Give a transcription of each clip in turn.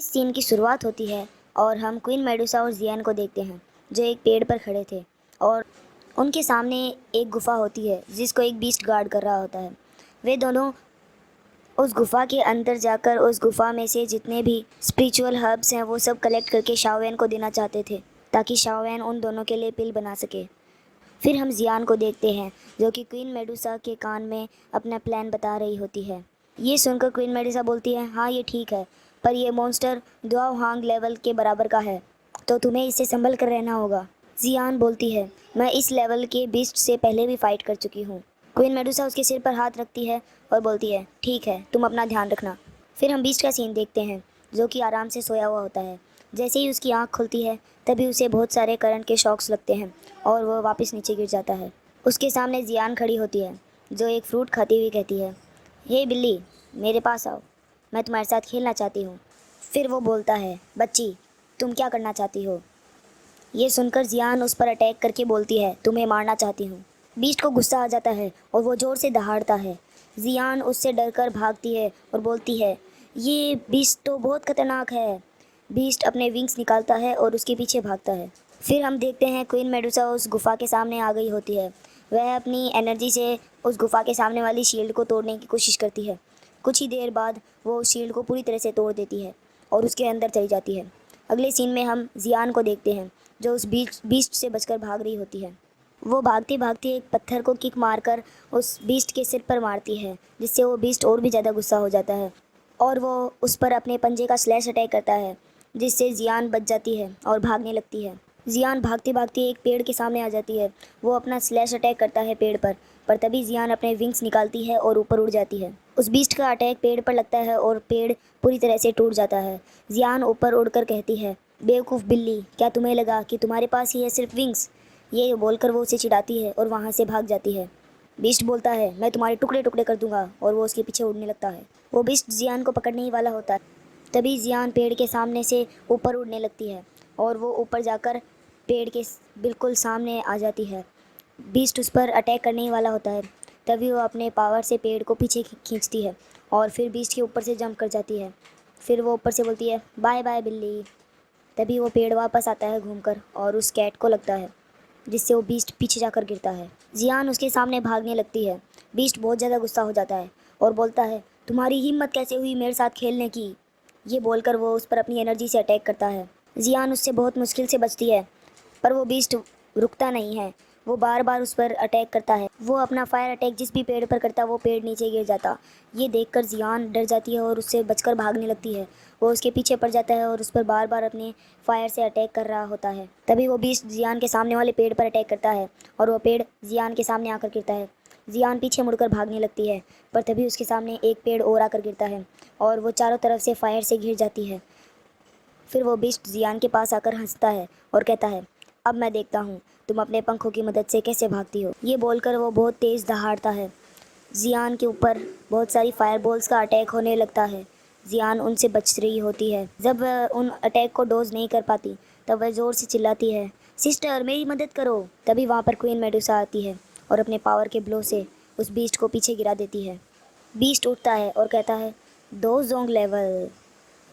इस सीन की शुरुआत होती है और हम क्वीन मेडुसा और जियान को देखते हैं जो एक पेड़ पर खड़े थे और उनके सामने एक गुफा होती है जिसको एक बीस्ट गार्ड कर रहा होता है। वे दोनों उस गुफा के अंदर जाकर उस गुफा में से जितने भी स्पिरिचुअल हर्ब्स हैं वो सब कलेक्ट करके शाओवैन को देना चाहते थे ताकि शाओवैन उन दोनों के लिए पिल बना सके। फिर हम जियान को देखते हैं जो कि क्वीन मेडुसा के कान में अपना प्लान बता रही होती है। ये सुनकर क्वीन मेडुसा बोलती है, हाँ ये ठीक है, पर ये मॉन्स्टर दुआहांग लेवल के बराबर का है, तो तुम्हें इससे संभल कर रहना होगा। जियान बोलती है, मैं इस लेवल के बीस्ट से पहले भी फाइट कर चुकी हूँ। क्वीन मेडुसा उसके सिर पर हाथ रखती है और बोलती है, ठीक है, तुम अपना ध्यान रखना। फिर हम बीस्ट का सीन देखते हैं जो कि आराम से सोया हुआ होता है। जैसे ही उसकी आंख खुलती है तभी उसे बहुत सारे करंट के शॉक्स लगते हैं और वह वापस नीचे गिर जाता है। उसके सामने जियान खड़ी होती है जो एक फ्रूट खाती हुई कहती है, हे बिल्ली, मेरे पास आओ, मैं तुम्हारे साथ खेलना चाहती हूँ। फिर वो बोलता है, बच्ची, तुम क्या करना चाहती हो? ये सुनकर जियान उस पर अटैक करके बोलती है, तुम्हें मारना चाहती हूँ। बीस्ट को गुस्सा आ जाता है और वो ज़ोर से दहाड़ता है। जियान उससे डरकर भागती है और बोलती है, ये बीस्ट तो बहुत खतरनाक है। बीस्ट अपने विंग्स निकालता है और उसके पीछे भागता है। फिर हम देखते हैं क्वीन मेडुसा उस गुफा के सामने आ गई होती है। वह अपनी एनर्जी से उस गुफा के सामने वाली शील्ड को तोड़ने की कोशिश करती है। कुछ ही देर बाद वो उस शील्ड को पूरी तरह से तोड़ देती है और उसके अंदर चली जाती है। अगले सीन में हम जियान को देखते हैं जो उस बीस्ट से बचकर भाग रही होती है। वो भागती भागती एक पत्थर को किक मारकर उस बीस्ट के सिर पर मारती है जिससे वो बीस्ट और भी ज़्यादा गुस्सा हो जाता है और वो उस पर अपने पंजे का स्लैश अटैक करता है जिससे जियान बच जाती है और भागने लगती है। जियान भागती भागती एक पेड़ के सामने आ जाती है। वो अपना स्लैश अटैक करता है पेड़ पर तभी जियान अपने विंग्स निकालती है और ऊपर उड़ जाती है। उस बीस्ट का अटैक पेड़ पर लगता है और पेड़ पूरी तरह से टूट जाता है। जियान ऊपर उड़कर कहती है, बेवकूफ़ बिल्ली, क्या तुम्हें लगा कि तुम्हारे पास ही है सिर्फ विंग्स? ये बोलकर वो उसे चिढ़ाती है और वहाँ से भाग जाती है। बीस्ट बोलता है, मैं तुम्हारे टुकड़े टुकड़े कर दूंगा, और वो उसके पीछे उड़ने लगता है। वो बीस्ट जियान को पकड़ने ही वाला होता है तभी जियान पेड़ के सामने से ऊपर उड़ने लगती है और वो ऊपर जाकर पेड़ के बिल्कुल सामने आ जाती है। बीस्ट उस पर अटैक करने ही वाला होता है तभी वो अपने पावर से पेड़ को पीछे खींचती है और फिर बीस्ट के ऊपर से जंप कर जाती है। फिर वो ऊपर से बोलती है, बाय बाय बिल्ली। तभी वो पेड़ वापस आता है घूमकर और उस कैट को लगता है जिससे वो बीस्ट पीछे जाकर गिरता है। जियान उसके सामने भागने लगती है। बीस्ट बहुत ज़्यादा गुस्सा हो जाता है और बोलता है, तुम्हारी हिम्मत कैसे हुई मेरे साथ खेलने की? ये बोलकर वो उस पर अपनी एनर्जी से अटैक करता है। जियान उससे बहुत मुश्किल से बचती है पर वो बीस्ट रुकता नहीं है। वो बार बार उस पर अटैक करता है। वो अपना फायर अटैक जिस भी पेड़ पर करता वो पेड़ नीचे गिर जाता। ये देखकर जियान डर जाती है और उससे बचकर भागने लगती है। वो उसके पीछे पड़ जाता है और उस पर बार बार अपने फायर से अटैक कर रहा होता है। तभी वो बीस्ट जियान के सामने वाले पेड़ पर अटैक करता है और वो पेड़ जियान के सामने आकर गिरता है। जियान पीछे मुड़कर भागने लगती है पर तभी उसके सामने एक पेड़ और आकर गिरता है और वो चारों तरफ से फायर से घिर जाती है। फिर वो बीस्ट जियान के पास आकर हंसता है और कहता है, अब मैं देखता हूँ तुम अपने पंखों की मदद से कैसे भागती हो। ये बोलकर वो बहुत तेज़ दहाड़ता है। जियान के ऊपर बहुत सारी फायरबॉल्स का अटैक होने लगता है। जियान उनसे बच रही होती है। जब वह उन अटैक को डोज नहीं कर पाती तब वह ज़ोर से चिल्लाती है, सिस्टर मेरी मदद करो। तभी वहाँ पर क्वीन मेडुसा आती है और अपने पावर के ब्लो से उस बीस्ट को पीछे गिरा देती है। बीस्ट उठता है और कहता है, दो जोंग लेवल।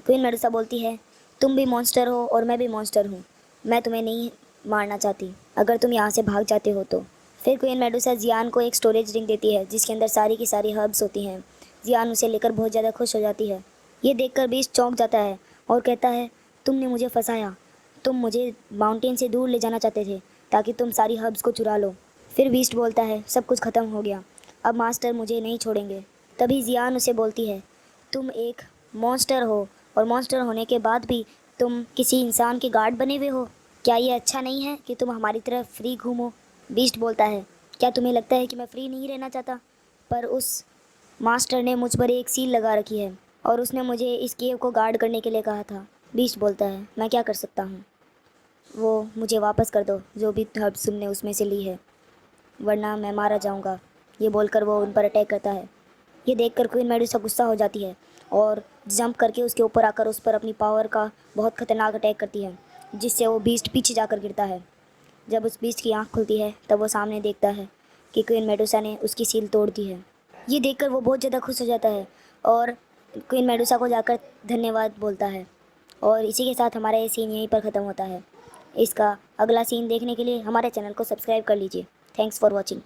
क्वीन मेडुसा बोलती है, तुम भी मॉन्स्टर हो और मैं भी मॉन्स्टर हूँ, मैं तुम्हें नहीं मारना चाहती अगर तुम यहाँ से भाग जाते हो तो। फिर क्वीन मेडुसा जियान को एक स्टोरेज रिंग देती है जिसके अंदर सारी की सारी हर्ब्स होती हैं। जियान उसे लेकर बहुत ज़्यादा खुश हो जाती है। ये देखकर बीस्ट चौंक जाता है और कहता है, तुमने मुझे फंसाया, तुम मुझे माउंटेन से दूर ले जाना चाहते थे ताकि तुम सारी हर्ब्स को चुरा लो। फिर बीस्ट बोलता है, सब कुछ ख़त्म हो गया, अब मास्टर मुझे नहीं छोड़ेंगे। तभी जियान उसे बोलती है, तुम एक मॉन्स्टर हो और मॉन्स्टर होने के बाद भी तुम किसी इंसान के गार्ड बने हुए हो। क्या ये अच्छा नहीं है कि तुम हमारी तरफ फ्री घूमो? बीस्ट बोलता है, क्या तुम्हें लगता है कि मैं फ्री नहीं रहना चाहता? पर उस मास्टर ने मुझ पर एक सील लगा रखी है और उसने मुझे इस केव को गार्ड करने के लिए कहा था। बीस्ट बोलता है, मैं क्या कर सकता हूँ? वो मुझे वापस कर दो जो भी हर्ब्स तुमने उसमें से ली है, वरना मैं मारा जाऊँगा। ये बोलकर वो उन पर अटैक करता है। ये देखकर क्वीन मेडुसा गुस्सा हो जाती है और जंप करके उसके ऊपर आकर उस पर अपनी पावर का बहुत खतरनाक अटैक करती है जिससे वो बीस्ट पीछे जाकर गिरता है। जब उस बीस्ट की आंख खुलती है तब वो सामने देखता है कि क्वीन मेडुसा ने उसकी सील तोड़ दी है। ये देखकर वो बहुत ज़्यादा खुश हो जाता है और क्वीन मेडुसा को जाकर धन्यवाद बोलता है। और इसी के साथ हमारा ये सीन यहीं पर ख़त्म होता है। इसका अगला सीन देखने के लिए हमारे चैनल को सब्सक्राइब कर लीजिए। Thanks for watching.